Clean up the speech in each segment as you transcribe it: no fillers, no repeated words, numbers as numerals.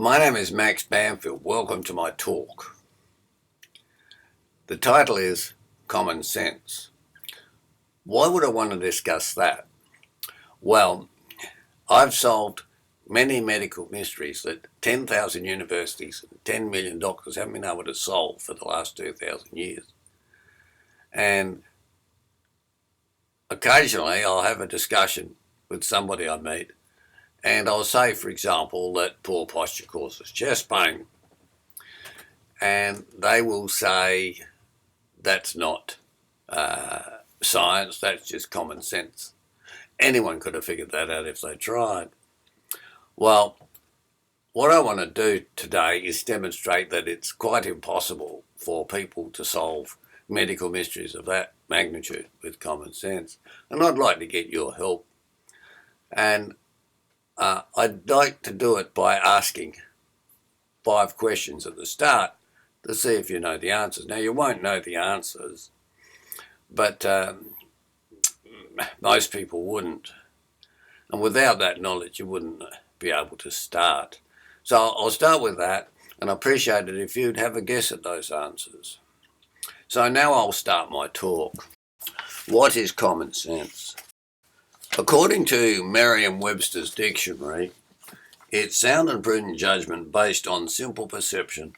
My name is Max Bamfield. Welcome to my talk. The title is Common Sense. Why would I want to discuss that? Well, I've solved many medical mysteries that 10,000 universities and 10 million doctors haven't been able to solve for the last 2,000 years. And occasionally I'll have a discussion with somebody I meet, and I'll say, for example, that poor posture causes chest pain. And they will say, that's not science, that's just common sense. Anyone could have figured that out if they tried. Well, what I want to do today is demonstrate that it's quite impossible for people to solve medical mysteries of that magnitude with common sense. And I'd like to get your help. And I'd like to do it by asking 5 questions at the start to see if you know the answers. Now, you won't know the answers, but most people wouldn't. And without that knowledge, you wouldn't be able to start. So I'll start with that, and I appreciate it if you'd have a guess at those answers. So now I'll start my talk. What is common sense? According to Merriam-Webster's dictionary, it's sound and prudent judgment based on simple perception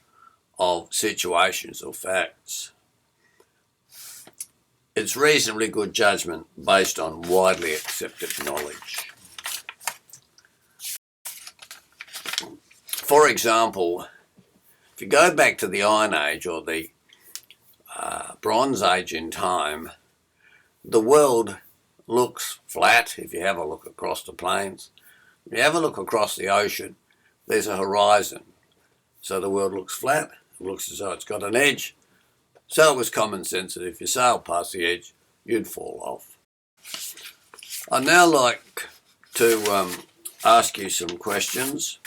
of situations or facts. It's reasonably good judgment based on widely accepted knowledge. For example, if you go back to the Iron Age or the Bronze Age in time, the world looks flat if you have a look across the plains. If you have a look across the ocean, there's a horizon. So the world looks flat, it looks as though it's got an edge. So it was common sense that if you sailed past the edge, you'd fall off. I'd now like to ask you some questions,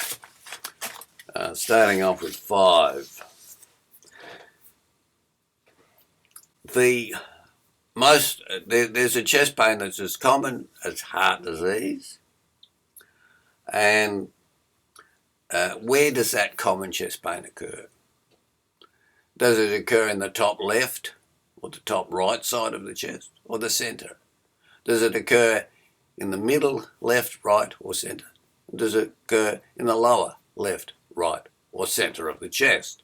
starting off with 5. There's a chest pain that's as common as heart disease. And where does that common chest pain occur? Does it occur in the top left or the top right side of the chest or the centre? Does it occur in the middle, left, right or centre? Does it occur in the lower left, right or centre of the chest?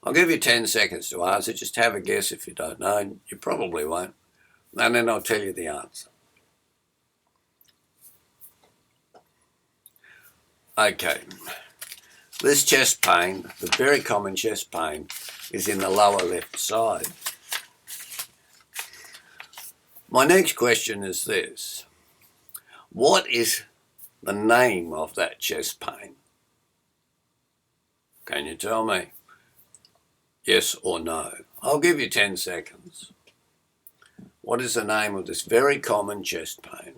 I'll give you 10 seconds to answer. Just have a guess if you don't know, and you probably won't. And then I'll tell you the answer. Okay, this chest pain, the very common chest pain, is in the lower left side. My next question is this. What is the name of that chest pain? Can you tell me? Yes or no? I'll give you 10 seconds. What is the name of this very common chest pain?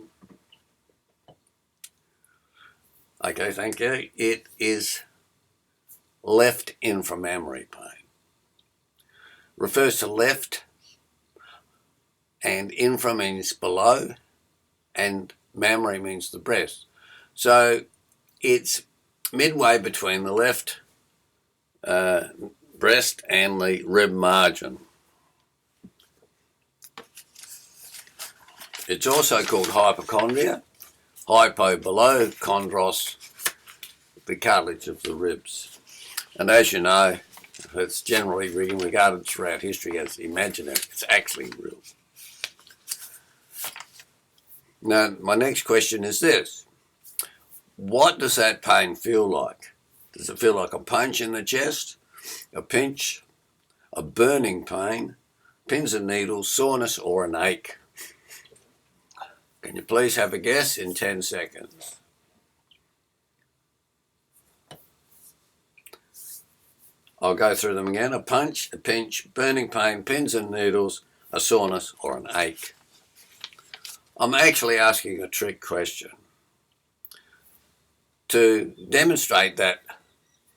Okay, thank you. It is left inframammary pain. Refers to left, and infra means below, and mammary means the breast. So it's midway between the left breast and the rib margin. It's also called hypochondria. Hypo below, chondros, the cartilage of the ribs. And as you know, it's generally regarded throughout history as imaginary. It's actually real. Now, my next question is this. What does that pain feel like? Does it feel like a punch in the chest, a pinch, a burning pain, pins and needles, soreness, or an ache? Can you please have a guess in 10 seconds? I'll go through them again. A punch, a pinch, burning pain, pins and needles, a soreness, or an ache. I'm actually asking a trick question to demonstrate that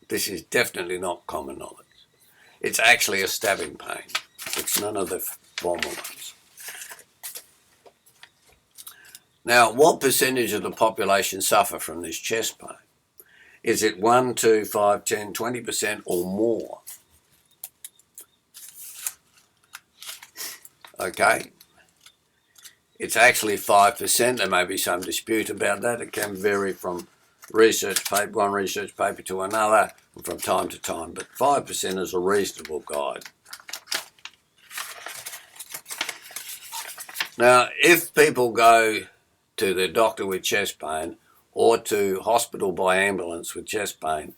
this is definitely not common knowledge. It's actually a stabbing pain. It's none of the formal ones. Now, what percentage of the population suffer from this chest pain? Is it 1, 2, 5, 10, 20% or more? Okay. It's actually 5%. There may be some dispute about that. It can vary from one research paper to another and from time to time, but 5% is a reasonable guide. Now, if people go to their doctor with chest pain or to hospital by ambulance with chest pain,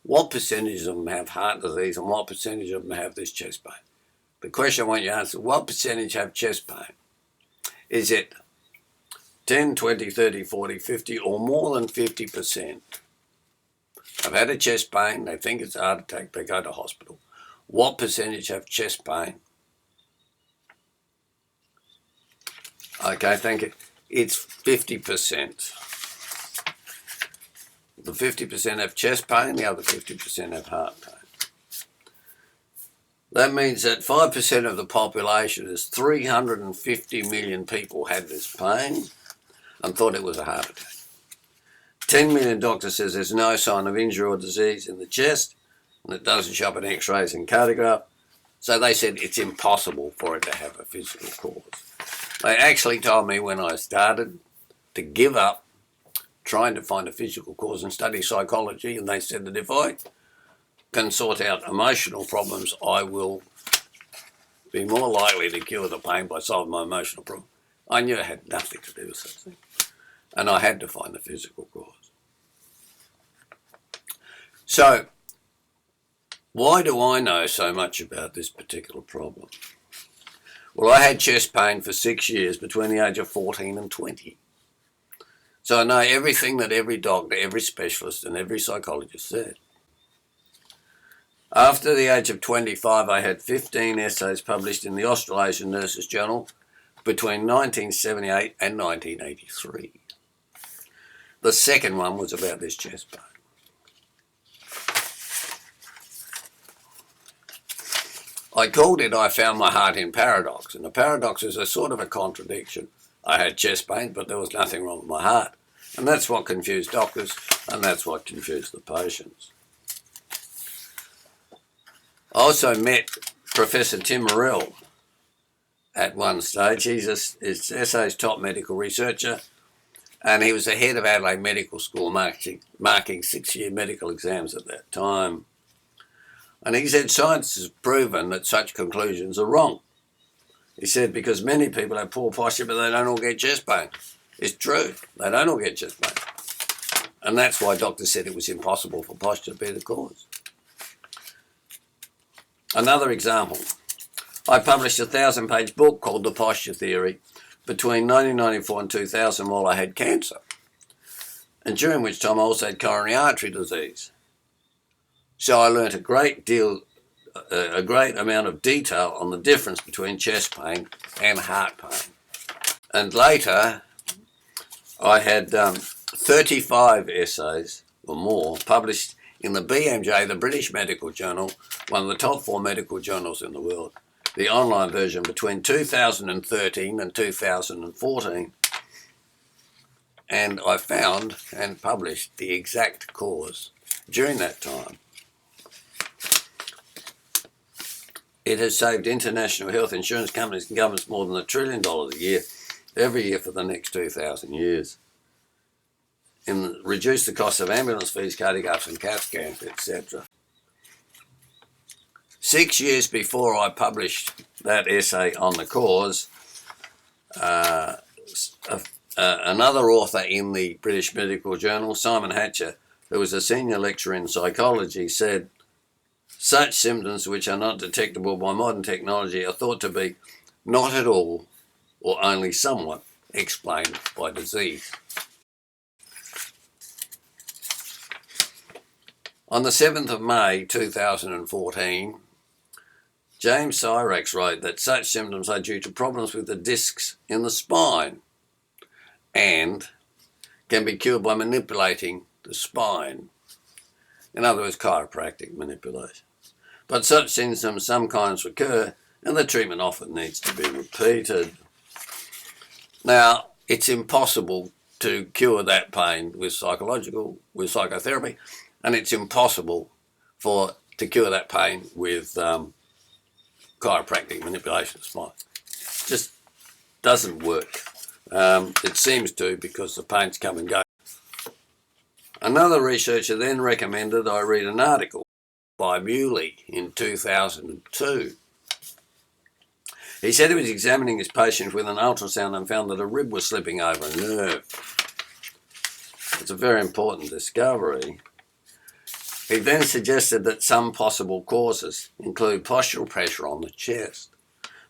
what percentage of them have heart disease and what percentage of them have this chest pain? The question I want you to answer, what percentage have chest pain? Is it 10, 20, 30, 40, 50 or more than 50%? I've had a chest pain, they think it's a heart attack, they go to hospital. What percentage have chest pain? Okay, thank you. It's 50%. The 50% have chest pain, the other 50% have heart pain. That means that 5% of the population is 350 million people had this pain and thought it was a heart attack. 10 million doctor says there's no sign of injury or disease in the chest and it doesn't show up in x-rays and cardiograph. So they said it's impossible for it to have a physical cause. They actually told me when I started to give up trying to find a physical cause and study psychology, and they said that if I can sort out emotional problems, I will be more likely to cure the pain by solving my emotional problem. I knew it had nothing to do with such things, and I had to find the physical cause. So, why do I know so much about this particular problem? Well, I had chest pain for 6 years between the age of 14 and 20. So I know everything that every doctor, every specialist and every psychologist said. After the age of 25, I had 15 essays published in the Australasian Nurses Journal between 1978 and 1983. The second one was about this chest pain. I called it I Found My Heart in Paradox, and a paradox is a sort of a contradiction. I had chest pain, but there was nothing wrong with my heart. And that's what confused doctors, and that's what confused the patients. I also met Professor Tim Morrell at one stage. He's SA's top medical researcher, and he was the head of Adelaide Medical School, marking 6-year medical exams at that time. And he said science has proven that such conclusions are wrong. He said because many people have poor posture, but they don't all get chest pain. It's true, they don't all get chest pain. And that's why doctors said it was impossible for posture to be the cause. Another example, I published a 1,000-page book called The Posture Theory between 1994 and 2000 while I had cancer, and during which time I also had coronary artery disease. So I learnt a great amount of detail on the difference between chest pain and heart pain. And later, I had 35 essays or more published in the BMJ, the British Medical Journal, one of the top 4 medical journals in the world, the online version between 2013 and 2014. And I found and published the exact cause during that time. It has saved international health insurance companies and governments more than $1 trillion a year, every year for the next 2,000 years. And reduced the cost of ambulance fees, cardiographs and CAT scans, etc. 6 years before I published that essay on the cause, another author in the British Medical Journal, Simon Hatcher, who was a senior lecturer in psychology, said, such symptoms which are not detectable by modern technology are thought to be not at all or only somewhat explained by disease. On the 7th of May 2014, James Cyrex wrote that such symptoms are due to problems with the discs in the spine and can be cured by manipulating the spine. In other words, chiropractic manipulation. But such symptoms sometimes recur and the treatment often needs to be repeated. Now, it's impossible to cure that pain with psychotherapy, and it's impossible to cure that pain with chiropractic manipulation of the spine. Just doesn't work. It seems to, because the pains come and go. Another researcher then recommended I read an article by Muley in 2002. He said he was examining his patient with an ultrasound and found that a rib was slipping over a nerve. It's a very important discovery. He then suggested that some possible causes include postural pressure on the chest.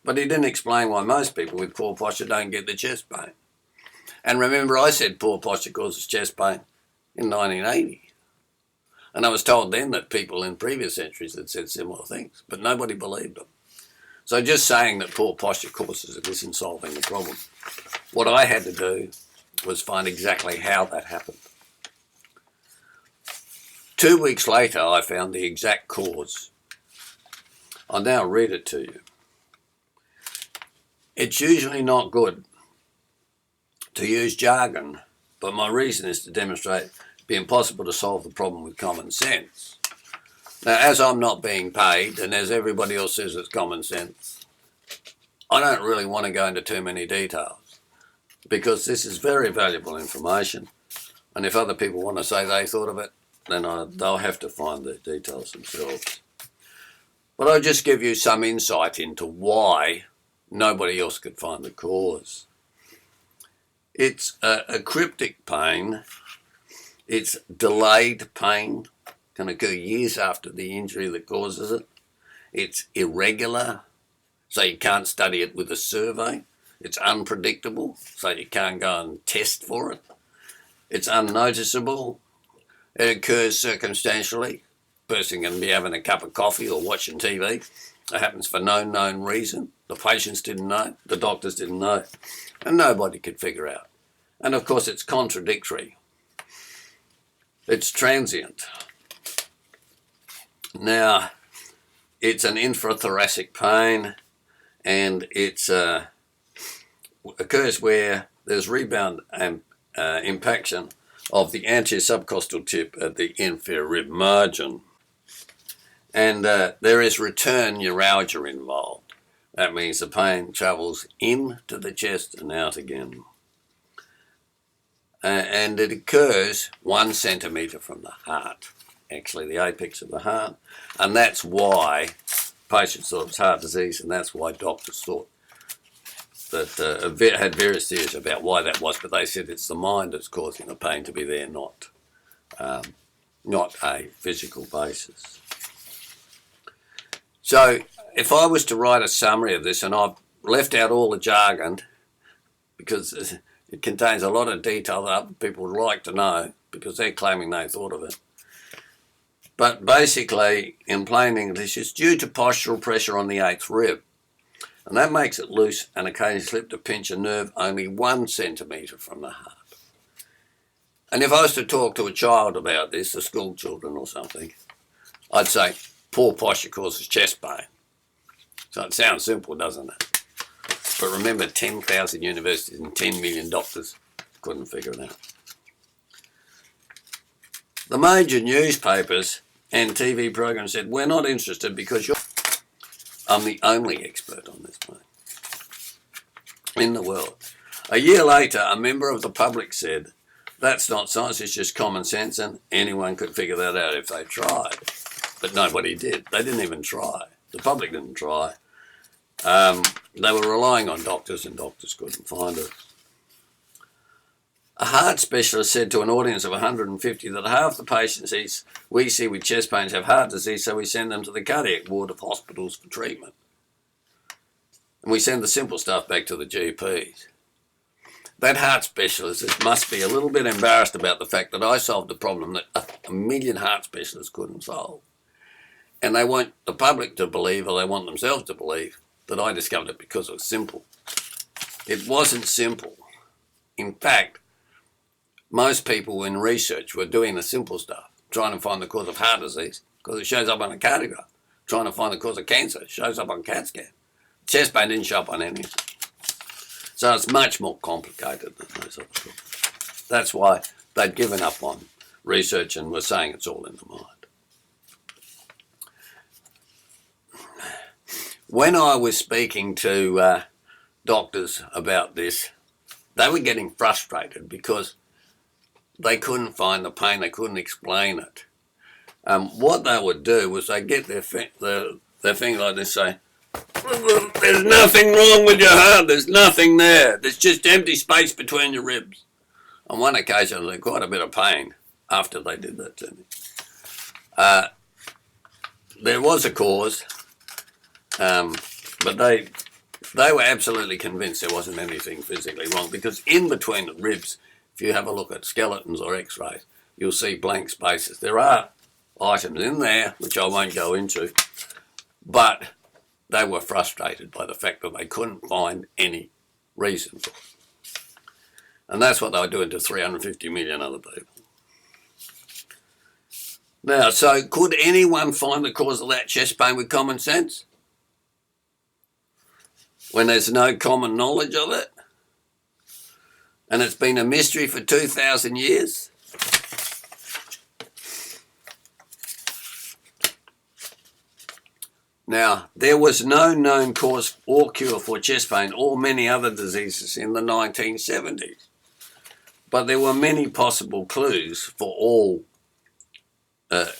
But he didn't explain why most people with poor posture don't get the chest pain. And remember, I said poor posture causes chest pain in 1980. And I was told then that people in previous centuries had said similar things, but nobody believed them. So just saying that poor posture causes it isn't solving the problem. What I had to do was find exactly how that happened. 2 weeks later, I found the exact cause. I'll now read it to you. It's usually not good to use jargon, but my reason is to demonstrate it'd be impossible to solve the problem with common sense. Now, as I'm not being paid, and as everybody else says it's common sense, I don't really want to go into too many details, because this is very valuable information, and if other people want to say they thought of it, then they'll have to find the details themselves. But I'll just give you some insight into why nobody else could find the cause. It's a cryptic pain. It's delayed pain, can occur years after the injury that causes it. It's irregular, so you can't study it with a survey. It's unpredictable, so you can't go and test for it. It's unnoticeable. It occurs circumstantially. Person can be having a cup of coffee or watching TV. It happens for no known reason. The patients didn't know, the doctors didn't know, and nobody could figure out. And of course it's contradictory. It's transient. Now, it's an infrathoracic pain, and it occurs where there's rebound and impaction of the anterior subcostal tip at the inferior rib margin. And there is return neuralgia involved. That means the pain travels into the chest and out again. And it occurs 1 centimetre from the heart, actually the apex of the heart. And that's why patients thought it was heart disease, and that's why doctors thought that had various theories about why that was, but they said it's the mind that's causing the pain to be there, not a physical basis. So if I was to write a summary of this, and I've left out all the jargon because it contains a lot of detail that other people would like to know because they're claiming they thought of it. But basically, in plain English, it's due to postural pressure on the 8th rib. And that makes it loose and occasionally slip to pinch a nerve only 1 centimetre from the heart. And if I was to talk to a child about this, the school children or something, I'd say poor posture causes chest pain. So it sounds simple, doesn't it? But remember, 10,000 universities and 10 million doctors couldn't figure it out. The major newspapers and TV programs said, we're not interested because I'm the only expert on this pain in the world. A year later, a member of the public said, that's not science, it's just common sense, and anyone could figure that out if they tried. But nobody did. They didn't even try. The public didn't try. They were relying on doctors, and doctors couldn't find it. A heart specialist said to an audience of 150 that half the patients we see with chest pains have heart disease, so we send them to the cardiac ward of hospitals for treatment. And we send the simple stuff back to the GPs. That heart specialist must be a little bit embarrassed about the fact that I solved a problem that a million heart specialists couldn't solve. And they want the public to believe, or they want themselves to believe, that I discovered it because it was simple. It wasn't simple. In fact, most people in research were doing the simple stuff, trying to find the cause of heart disease, because it shows up on a cardiograph. Trying to find the cause of cancer, it shows up on CAT scan. Chest pain didn't show up on anything. So it's much more complicated than those other things. That's why they'd given up on research and were saying it's all in the mind. When I was speaking to doctors about this, they were getting frustrated because they couldn't find the pain, they couldn't explain it. What they would do was they'd get their finger like this, say, there's nothing wrong with your heart, there's nothing there, there's just empty space between your ribs. On one occasion, I had quite a bit of pain after they did that to me. There was a cause, but they were absolutely convinced there wasn't anything physically wrong, because in between the ribs, if you have a look at skeletons or x-rays, you'll see blank spaces. There are items in there, which I won't go into, but they were frustrated by the fact that they couldn't find any reason for it. And that's what they were doing to 350 million other people. Now, so could anyone find the cause of that chest pain with common sense? When there's no common knowledge of it? And it's been a mystery for 2,000 years? Now, there was no known cause or cure for chest pain or many other diseases in the 1970s. But there were many possible clues for all, but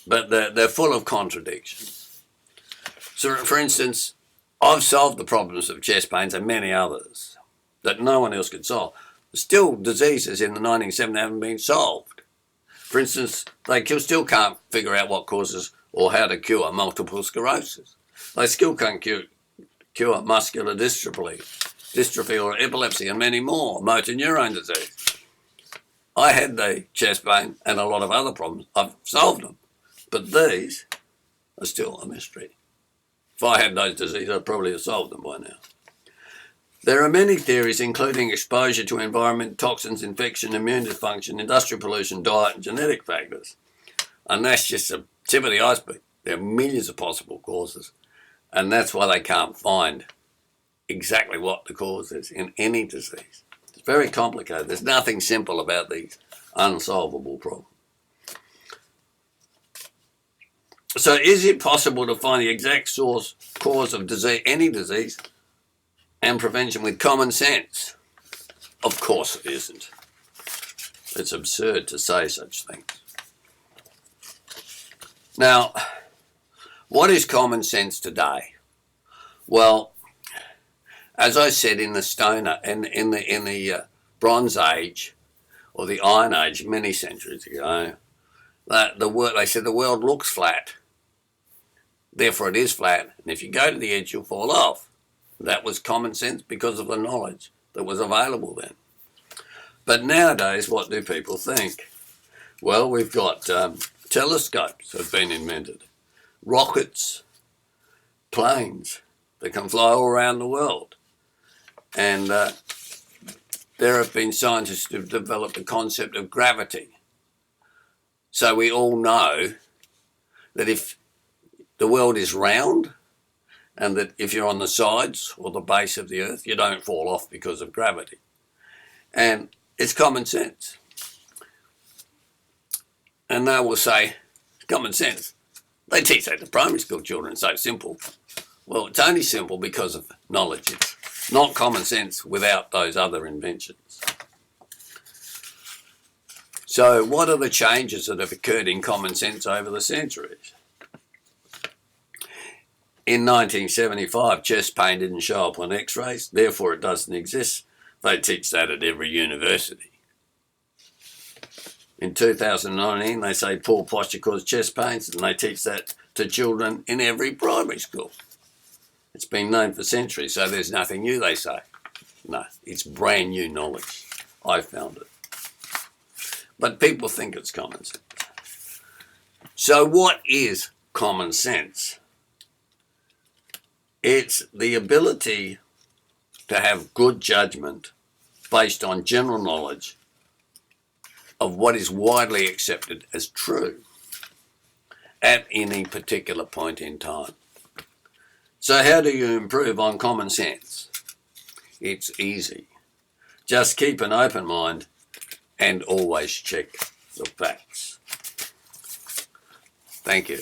they're full of contradictions. So, for instance, I've solved the problems of chest pains and many others that no one else could solve. Still, diseases in the 1970s haven't been solved. For instance, they still can't figure out what causes or how to cure multiple sclerosis. They still can't cure muscular dystrophy or epilepsy and many more, motor neurone disease. I had the chest pain and a lot of other problems. I've solved them, but these are still a mystery. If I had those diseases, I'd probably have solved them by now. There are many theories, including exposure to environment, toxins, infection, immune dysfunction, industrial pollution, diet, and genetic factors. And that's just the tip of the iceberg. There are millions of possible causes, and that's why they can't find exactly what the cause is in any disease. It's very complicated. There's nothing simple about these unsolvable problems. So is it possible to find the exact cause of disease, any disease, and prevention with common sense? Of course it isn't. It's absurd to say such things. Now, what is common sense today? Well, as I said, in the in the Bronze Age or the Iron Age many centuries ago, they said the world looks flat. Therefore, it is flat, and if you go to the edge, you'll fall off. That was common sense because of the knowledge that was available then. But nowadays, what do people think? Well, we've got telescopes have been invented, rockets, planes that can fly all around the world. And there have been scientists who have developed the concept of gravity. So we all know that if the world is round, and that if you're on the sides or the base of the earth, you don't fall off because of gravity. And it's common sense. And they will say, common sense. They teach that to primary school children, it's so simple. Well, it's only simple because of knowledge. It's not common sense without those other inventions. So what are the changes that have occurred in common sense over the centuries? In 1975, chest pain didn't show up on x-rays, therefore it doesn't exist. They teach that at every university. In 2019, they say poor posture causes chest pains, and they teach that to children in every primary school. It's been known for centuries, so there's nothing new, they say. No, it's brand new knowledge. I found it. But people think it's common sense. So what is common sense? It's the ability to have good judgment based on general knowledge of what is widely accepted as true at any particular point in time. So how do you improve on common sense? It's easy. Just keep an open mind and always check the facts. Thank you.